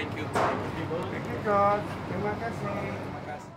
Thank you. Thank you, Coach. Terima kasih. Terima kasih.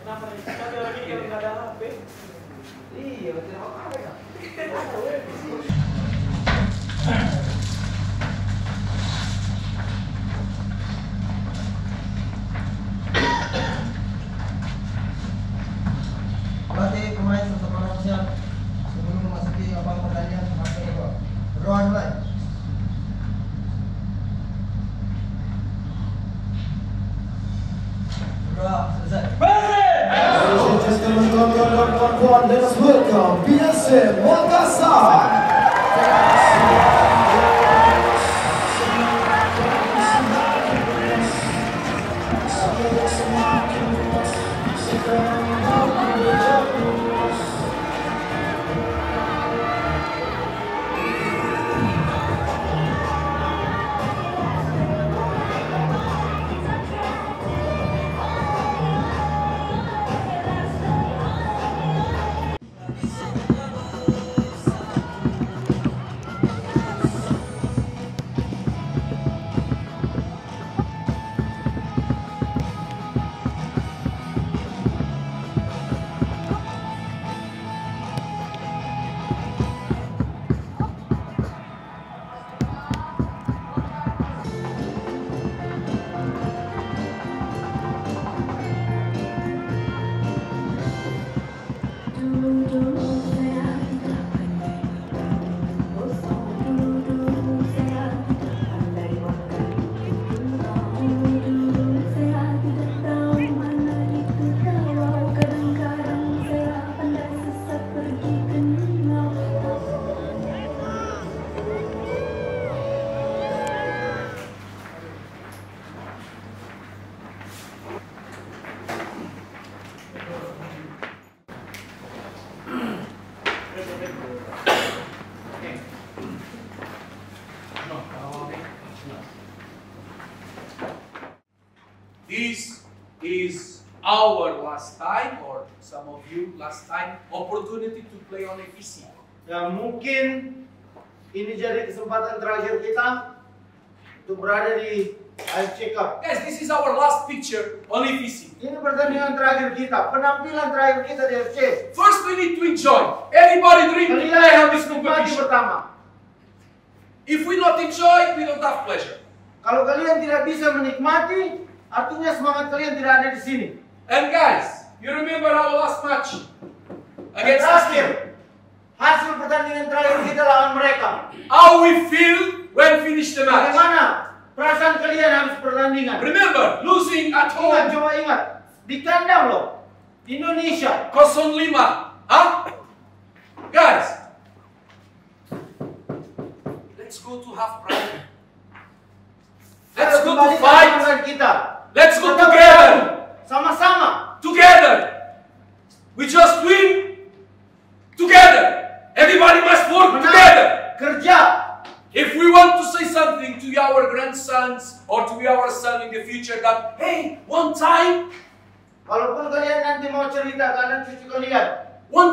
Kenapa nih? Sekali lagi kalau nggak ada HP? Iya, betul. Berarti pemain satu orang siap sebelum memasuki abang pertandingan sampai ke ruang mulai. Selesai. Ladies and gentlemen, kawan-kawan, let us welcome PSM Makassar. This is our last time, or some of you last time, opportunity to play on APC. Ya mungkin ini jadi kesempatan terakhir kita untuk berada di AFC Cup. Guys, this is our last picture on APC. Ini pertandingan terakhir kita, penampilan terakhir kita di AFC. First, we need to enjoy. Everybody drink to play on this Menikmati competition. pertama. If we not enjoy, we don't have pleasure. Kalau kalian tidak bisa menikmati, artinya semangat kalian tidak ada di sini. And guys, you remember our last match against Terakhir, Aston? hasil pertandingan terakhir kita lawan mereka. How we feel when finish the match? Bagaimana perasaan kalian habis pertandingan? Remember, losing at Ingat, home, coba ingat, di kandang loh, Indonesia. 0-5. Huh? Guys, let's go to half prime. Let's go to Kembali ke fight. semangat kita. Let's go Kita together. bergabung, sama-sama. Together. We just win together. Everybody must work Menang, together. kerja. If we want to to say something to our grandsons or to our son in the future that, hey, one time Walaupun kalian nanti mau cerita kalian cucu kalian, on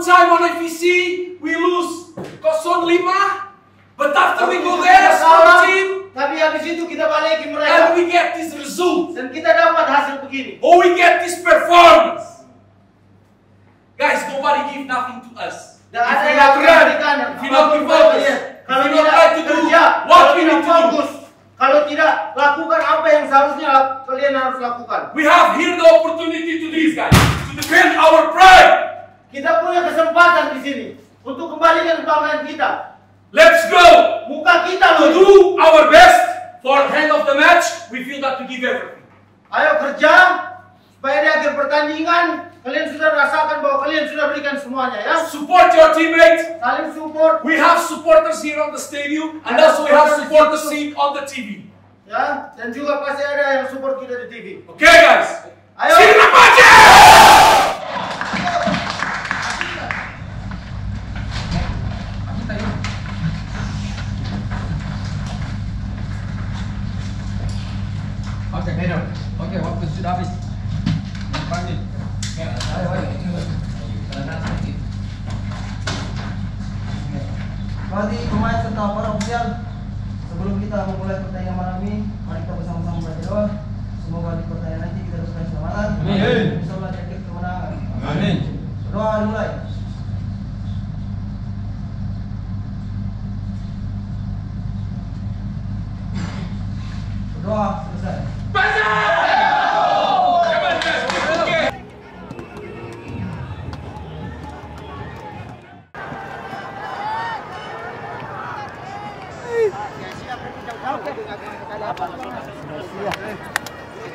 FEC we lose 0-5, but after we go there as a team tapi habis itu kita balikin and mereka we get this result, dan kita dapat hasil begini. or we get this performance. Guys, nobody give nothing to us. Dan If ada we yang not run, memberikan if we not be apapun focused, kalian. Kalau if we not tidak try to do kerja, what kalau we tidak need to do. fokus, kalau tidak lakukan apa yang seharusnya kalian harus lakukan. We have here the opportunity to these guys to defend our pride. Kita punya kesempatan di sini untuk kembalikan kebanggaan kita. Let's go Muka kita to loh. do our best for end of the match. We feel that to give everything. Ayo kerja supaya di akhir pertandingan kalian sudah rasakan bahwa kalian sudah berikan semuanya ya. Support your teammates. Saling support We have supporters here on the stadium, and also we have supporters seen on the TV. ya, dan juga pasti ada yang support kita di TV. Okay, guys. Ayo. See you in the match! Oke, Pedro. Oke, waktu sudah habis. Panggil. Ayo. Bagi pemain serta para ofisial, sebelum kita memulai pertandingan malam ini, mari kita bersama-sama berdoa. Semoga di pertandingan nanti kita dapat keselamatan. Amin. Insyaallah jaket kemenangan. Amin. Doa dimulai. Doa selesai.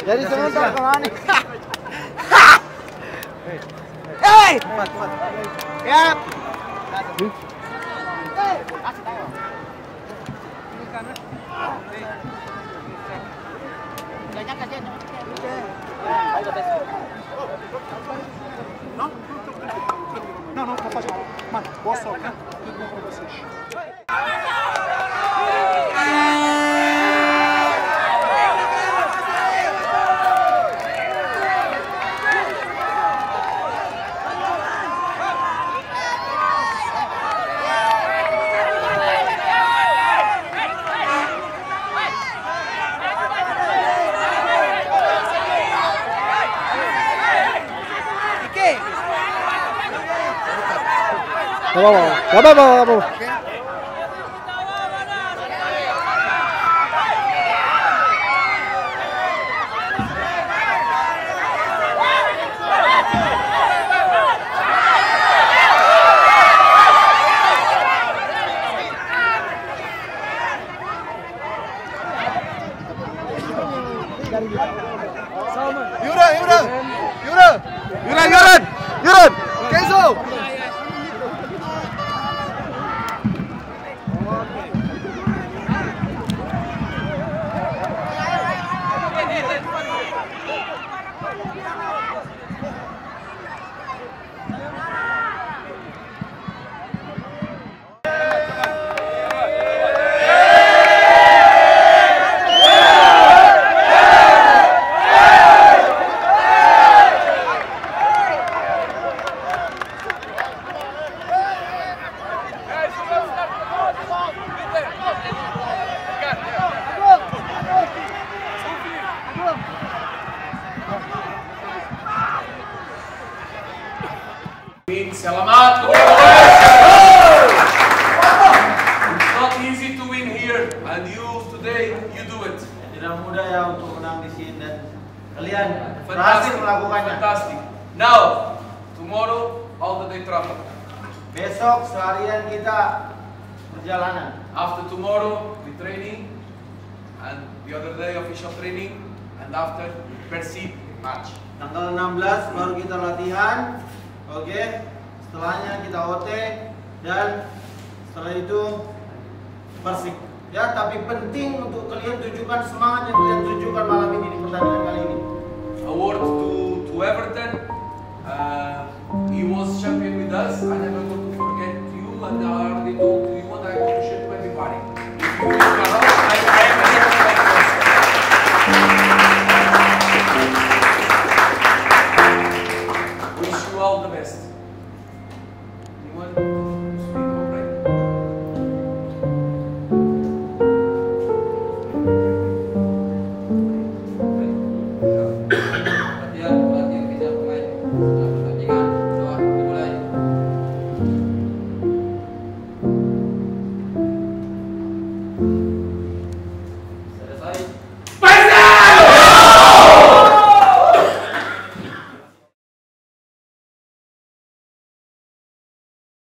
Jadi sebentar kemana? Hey! Ya. Não, não faz mal. Mano, boa sorte, né? Tudo bom pra vocês. Vamos. Yuran! Kenzo! Selamat. It's not easy to win here, and you today you do it. Tidak mudah ya untuk menang di sini dan kalian berhasil melakukannya. Fantastic. Now, tomorrow, how do they travel? Besok seharian kita perjalanan. After tomorrow, we training, and the other day official training, and after Persib match. Tanggal 16 baru kita latihan. Oke. Setelahnya kita OT dan setelah itu Persik. Ya, tapi penting untuk kalian tunjukkan semangat yang kalian tunjukkan malam ini di pertandingan kali ini. Award to Everton. He was champion with us. I never going to forget you, and I already told